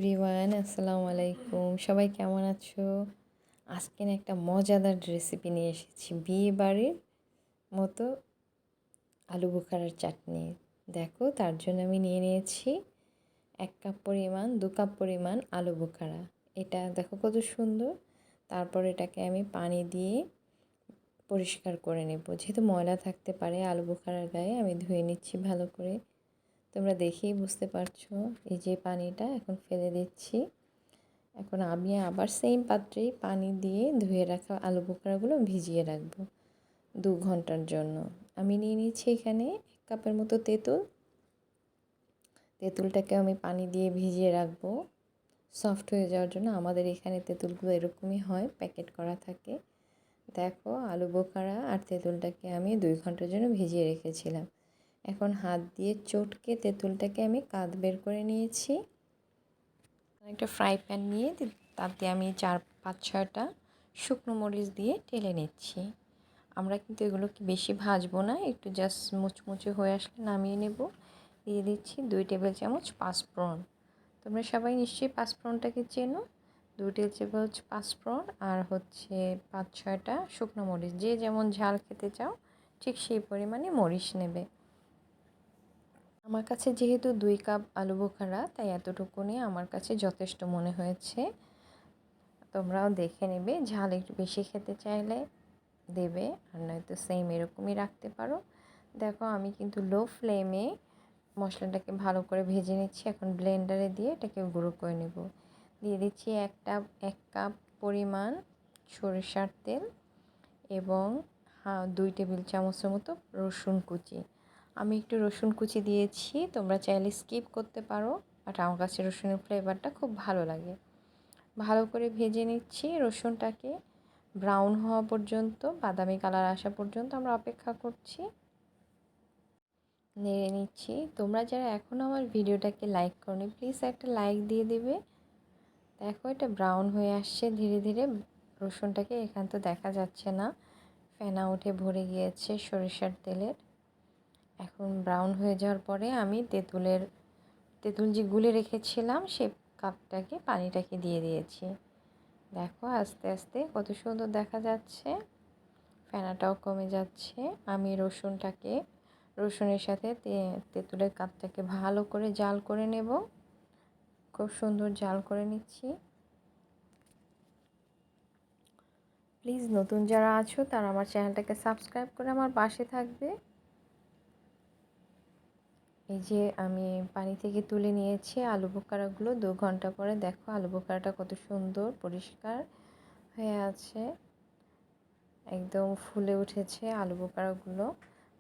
Everyone, আসসালামু আলাইকুম। সবাই কেমন আছো? আজকে না একটা মজাদার রেসিপি নিয়ে এসেছি, বিয়ে বাড়ির মতো আলু বোখারার চাটনি। দেখো, তার জন্য আমি নিয়ে নিয়েছি 1 কাপ পরিমাণ, 2 কাপ পরিমাণ আলু বোখারা। এটা দেখো কত সুন্দর। তারপর এটাকে আমি পানি দিয়ে পরিষ্কার করে নেব। যেহেতু ময়লা থাকতে পারে আলু বোখারার গায়ে, আমি ধুয়ে নিচ্ছি ভালো করে। তোমরা দেখেই বুঝতে পারছো। এই যে পানিটা এখন ফেলে দিচ্ছি। এখন আমি আবার সেম পাত্রেই পানি দিয়ে ধুয়ে রাখা আলু বোখরাগুলো ভিজিয়ে রাখবো 2 ঘন্টার জন্য। আমি নিয়ে নিচ্ছি এখানে 1 কাপের মতো তেঁতুল। তেঁতুলটাকে আমি পানি দিয়ে ভিজিয়ে রাখবো সফট হয়ে যাওয়ার জন্য। আমাদের এখানে তেঁতুলগুলো এরকমই হয়, প্যাকেট করা থাকে। দেখো, আলু বোখারা আর তেঁতুলটাকে আমি 2 ঘন্টার জন্য ভিজিয়ে রেখেছিলাম। এখন হাত দিয়ে চটকে তেঁতুলটাকে আমি কাঁধ বের করে নিয়েছি। একটা ফ্রাই প্যান নিয়ে তাতে আমি 4-5-6টা শুকনো মরিচ দিয়ে টেলে নিচ্ছি। আমরা কিন্তু এগুলোকে বেশি ভাজবো না, একটু জাস্ট মুচমুচে হয়ে আসলে নামিয়ে নেব। দিয়ে দিচ্ছি 2 টেবিল চামচ পাঁচফোড়ন। তোমরা সবাই নিশ্চয়ই পাঁচফোড়নটাকে চেনো। 2 টেবিল চামচ পাঁচফোড়ন আর হচ্ছে 5-6টা শুকনো মরিচ। যে যেমন ঝাল খেতে চাও ঠিক সেই পরিমাণে মরিচ নেবে। আমার কাছে যেহেতু 2 কাপ আলু বোখারা, তাই এতটুকুনি আমার কাছে যথেষ্ট মনে হয়েছে। তোমরাও দেখে নেবে, ঝাল একটু বেশি খেতে চাইলে দেবে, আর নয়তো সেম এরকমই রাখতে পারো। দেখো, আমি কিন্তু লো ফ্লেমে মশলাটাকে ভালো করে ভেজে নিচ্ছি। এখন ব্লেন্ডারে দিয়ে এটাকে গুঁড়ো করে নেব। দিয়ে দিচ্ছি 1 কাপ পরিমাণ সরিষার তেল এবং 2 টেবিল চামচের মতো রসুন কুচি। আমি একটু রসুন কুচি দিয়েছি, তোমরা চাইলে স্কিপ করতে পারো, বাট আমার কাছে রসুনের ফ্লেভারটা খুব ভালো লাগে। ভালো করে ভেজে নিচ্ছি রসুনটাকে, ব্রাউন হওয়া পর্যন্ত, বাদামি কালার আসা পর্যন্ত আমরা অপেক্ষা করছি। নেড়ে নিচ্ছি। তোমরা যারা এখনও আমার ভিডিওটাকে লাইক করনি, প্লিজ একটা লাইক দিয়ে দেবে। দেখো, এটা ব্রাউন হয়ে আসছে ধীরে ধীরে। রসুনটাকে এখান তো দেখা যাচ্ছে না, ফেনা উঠে ভরে গিয়েছে সরিষার তেলের। এখন ব্রাউন হয়ে যাওয়ার পরে আমি তেঁতুল যে গুলে রেখেছিলাম সে কাপটাকে পানিটাকে দিয়ে দিয়েছি। দেখো, আস্তে আস্তে কত সুন্দর দেখা যাচ্ছে, ফেনাটাও কমে যাচ্ছে। আমি রসুনের সাথে তেঁতুলের কাপটাকে ভালো করে জাল করে নেব। খুব সুন্দর জাল করে নিচ্ছি। প্লিজ নতুন যারা আছো তারা আমার চ্যানেলটাকে সাবস্ক্রাইব করে আমার পাশে থাকবে। এই যে আমি পানি থেকে তুলে নিয়েছি আলু বোখারাগুলো 2 ঘন্টা পরে। দেখো, আলু বোখারাটা কত সুন্দর পরিষ্কার হয়ে আছে, একদম ফুলে উঠেছে আলু বোখারাগুলো।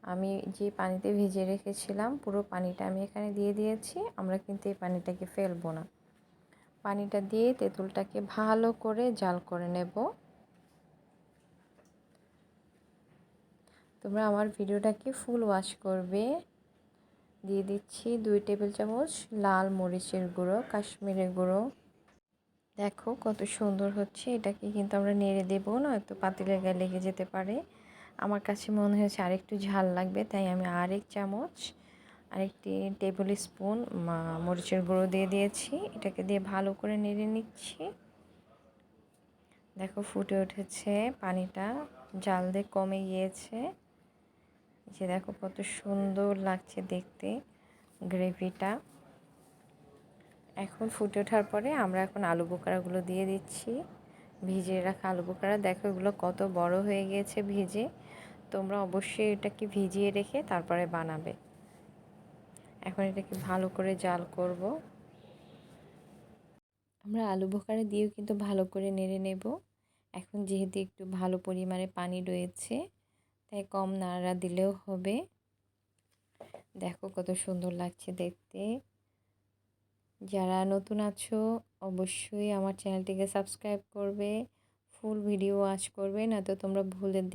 আমি যে পানিতে ভিজিয়ে রেখেছিলাম পুরো পানিটা আমি এখানে দিয়ে দিয়েছি। আমরা কিন্তু এই পানিটাকে ফেলবো না। পানিটা দিয়ে তেঁতুলটাকে ভালো করে জাল করে নেব। তোমরা আমার ভিডিওটাকে ফুল ওয়াচ করবে। দিয়ে দিচ্ছি 2 টেবিল চামচ লাল মরিচের গুঁড়ো, কাশ্মীরের গুঁড়ো। দেখো কত সুন্দর হচ্ছে। এটাকে কিন্তু আমরা নেড়ে দেবো, নয়তো পাতিলের গায়ে লেগে যেতে পারে। আমার কাছে মনে হয়েছে আরেকটু ঝাল লাগবে, তাই আমি আরেকটি টেবিল স্পুন মরিচের গুঁড়ো দিয়ে দিয়েছি। এটাকে দিয়ে ভালো করে নেড়ে নিচ্ছি। দেখো, ফুটে উঠেছে পানিটা, জাল দিয়ে কমে গিয়েছে। যে দেখো কত সুন্দর লাগছে দেখতে গ্রেভিটা। এখন ফুটে ওঠার পরে আমরা এখন আলু বোখারাগুলো দিয়ে দিচ্ছি, ভিজিয়ে রাখা আলু বোখারা। দেখো, এগুলো কত বড় হয়ে গিয়েছে ভিজে। তোমরা অবশ্যই এটাকে ভিজিয়ে রেখে তারপরে বানাবে। এখন এটাকে ভালো করে জাল করব। আমরা আলু বোখারা দিয়েও কিন্তু ভালো করে নেড়ে নেব। এখন যেহেতু একটু ভালো পরিমাণে পানি রয়েছে, তাই কম নাড়া দিলেও হবে। দেখো কত সুন্দর লাগছে দেখতে। যারা নতুন আছো অবশ্যই আমার চ্যানেলটিকে সাবস্ক্রাইব করবে, ফুল ভিডিও ওয়াচ করবে, না তো তোমরা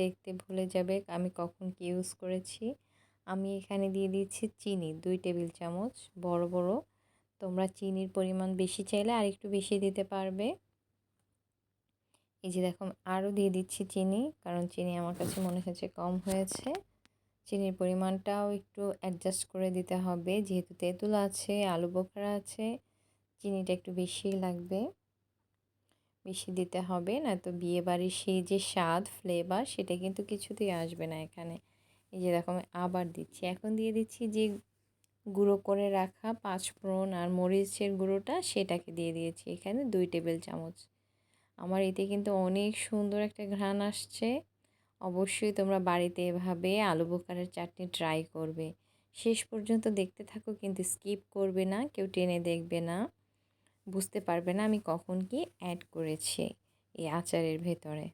দেখতে ভুলে যাবে আমি কখন কি ইউজ করেছি। আমি এখানে দিয়ে দিচ্ছি চিনি 2 টেবিল চামচ বড় বড়। তোমরা চিনির পরিমাণ বেশি চাইলে আরেকটু বেশি দিতে পারবে। এই যে দেখো, আরও দিয়ে দিচ্ছি চিনি, কারণ চিনি আমার কাছে মনে হয়েছে কম হয়েছে। চিনির পরিমাণটাও একটু অ্যাডজাস্ট করে দিতে হবে, যেহেতু তেঁতুল আছে, আলু বোখারা আছে। চিনিটা একটু বেশিই লাগবে, বেশি দিতে হবে, নয়তো বিয়েবাড়ির সেই যে স্বাদ ফ্লেভার সেটা কিন্তু কিছুতেই আসবে না এখানে। এই যে দেখো আমি আবার দিচ্ছি, এখন দিয়ে দিচ্ছি যে গুঁড়ো করে রাখা পাঁচফোড়ন আর মরিচের গুঁড়োটা, সেটাকে দিয়ে দিয়েছি এখানে 2 টেবিল চামচ। আমার এতে কিন্তু অনেক সুন্দর একটা ঘ্রাণ আসছে। অবশ্যই তোমরা বাড়িতে এভাবে আলু বোখারার চাটনি ট্রাই করবে। শেষ পর্যন্ত দেখতে থাকো, কিন্তু স্কিপ করবে না, কেউ টেনে দেখবে না, বুঝতে পারবে না আমি কখন কি অ্যাড করেছি এই আচারের ভেতরে।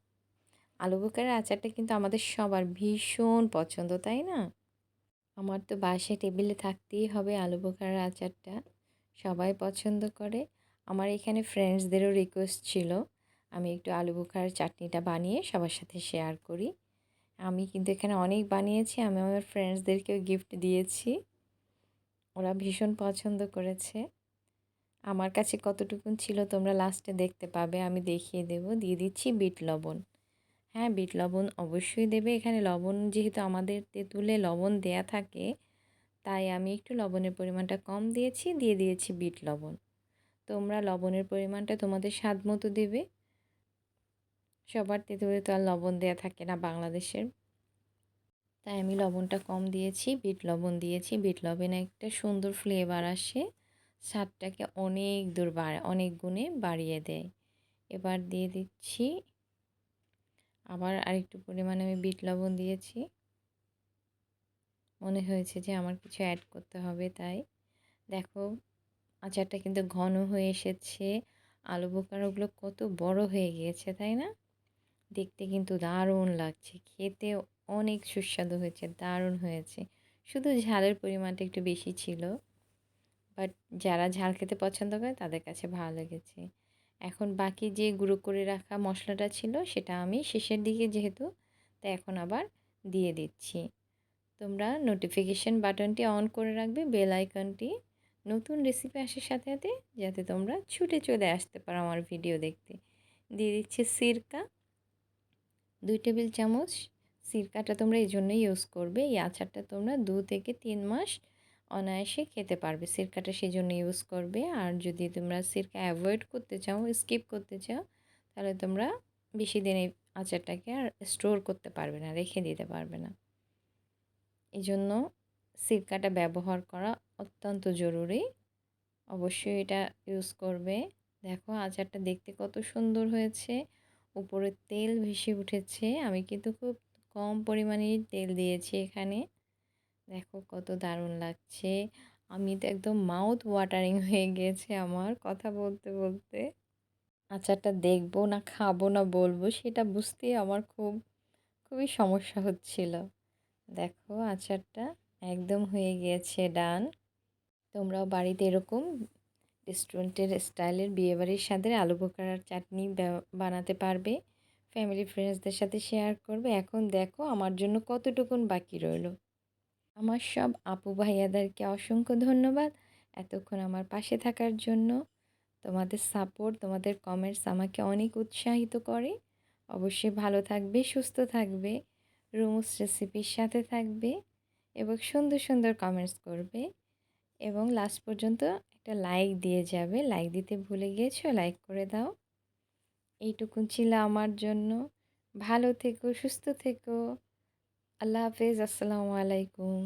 আলু বোখারার আচারটা কিন্তু আমাদের সবার ভীষণ পছন্দ, তাই না? আমার তো বাসায় টেবিলে থাকতেই হবে আলু বোখারার আচারটা, সবাই পছন্দ করে। আমার এখানে ফ্রেন্ডসদেরও রিকোয়েস্ট ছিল আমি একটু আলু বোখারার চাটনিটা বানিয়ে সবার সাথে শেয়ার করি। আমি কিন্তু এখানে অনেক বানিয়েছি, আমি আমার ফ্রেন্ডসদেরকেও গিফট দিয়েছি, ওরা ভীষণ পছন্দ করেছে। আমার কাছে কতটুকুন ছিল তোমরা লাস্টে দেখতে পাবে, আমি দেখিয়ে দেব। দিয়ে দিচ্ছি বিট লবণ। হ্যাঁ, বিট লবণ অবশ্যই দেবে, এখানে লবণ যেহেতু আমাদের তেঁতুলে লবণ দেয়া থাকে, তাই আমি একটু লবণের পরিমাণটা কম দিয়েছি, দিয়ে দিয়েছি বিট লবণ। তোমরা লবণের পরিমাণটা তোমাদের স্বাদ মতো দেবে, সবার তেঁতুলে তো আর লবণ দেয়া থাকে না বাংলাদেশের, তাই আমি লবণটা কম দিয়েছি, বিট লবণ দিয়েছি। বিট লবণে একটা সুন্দর ফ্লেভার আসে, স্বাদটাকে অনেক দূর অনেক গুণে বাড়িয়ে দেয়। এবার দিয়ে দিচ্ছি আবার আরেকটু পরিমাণে আমি বিট লবণ দিয়েছি, মনে হয়েছে যে আমার কিছু অ্যাড করতে হবে, তাই। দেখো আচারটা কিন্তু ঘন হয়ে এসেছে, আলু বোখারাগুলো কত বড় হয়ে গিয়েছে, তাই না? দেখতে কিন্তু দারুণ লাগছে, খেতে অনেক সুস্বাদু হয়েছে, দারুণ হয়েছে। শুধু ঝালের পরিমাণটা একটু বেশি ছিল, বাট যারা ঝাল খেতে পছন্দ করে তাদের কাছে ভালো লেগেছে। এখন বাকি যে গুঁড়ো করে রাখা মশলাটা ছিল সেটা আমি শেষের দিকে যেহেতু, তাই এখন আবার দিয়ে দিচ্ছি। তোমরা নোটিফিকেশন বাটনটি অন করে রাখবে, বেল আইকনটি, নতুন রেসিপি আসার সাথে সাথে যাতে তোমরা ছুটে চলে আসতে পারো আমার ভিডিও দেখতে। দিয়ে দিচ্ছি সিরকা 2 টেবিল চামচ। সিরকাটা তোমরা এই জন্যই ইউজ করবে, এই আচারটা তোমরা 2 থেকে 3 মাস অনায়াসে খেতে পারবে, সিরকাটা সেই জন্য ইউজ করবে। আর যদি তোমরা সিরকা অ্যাভয়েড করতে চাও, স্কিপ করতে চাও, তাহলে তোমরা বেশি দিন এই আচারটাকে আর স্টোর করতে পারবে না, রেখে দিতে পারবে না। এই জন্য সিরকাটা ব্যবহার করা অত্যন্ত জরুরি, অবশ্যই এটা ইউজ করবে। দেখো আচারটা দেখতে কত সুন্দর হয়েছে, উপরে তেল ভেসে উঠেছে, আমি কিন্তু খুব কম পরিমাণেই তেল দিয়েছি এখানে। দেখো কত দারুণ লাগছে, আমি তো একদম মাউথ ওয়াটারিং হয়ে গিয়েছে আমার কথা বলতে বলতে। আচারটা দেখবো না খাবো না বলবো সেটা বুঝতেই আমার খুবই সমস্যা হচ্ছিল। দেখো আচারটা একদম হয়ে গিয়েছে ডান। তোমরাও বাড়িতে এরকম রেস্টুরেন্টের স্টাইলের বিয়েবাড়ির স্বাদের আলু বোখারার চাটনি বানাতে পারবে, ফ্যামিলি ফ্রেন্ডসদের সাথে শেয়ার করবে। এখন দেখো আমার জন্য কতটুকুন বাকি রইলো। আমার সব আপু ভাইয়াদেরকে অসংখ্য ধন্যবাদ এতক্ষণ আমার পাশে থাকার জন্য। তোমাদের সাপোর্ট, তোমাদের কমেন্টস আমাকে অনেক উৎসাহিত করে। অবশ্যই ভালো থাকবে, সুস্থ থাকবে, রুমস রেসিপির সাথে থাকবে এবং সুন্দর সুন্দর কমেন্টস করবে, এবং লাস্ট পর্যন্ত একটা লাইক দিয়ে যাবে। লাইক দিতে ভুলে গিয়েছো, লাইক করে দাও। এইটুকুন ছিল আমার জন্য। ভালো থেকো, সুস্থ থেকো। আল্লাহ হাফেজ, আসসালামু আলাইকুম।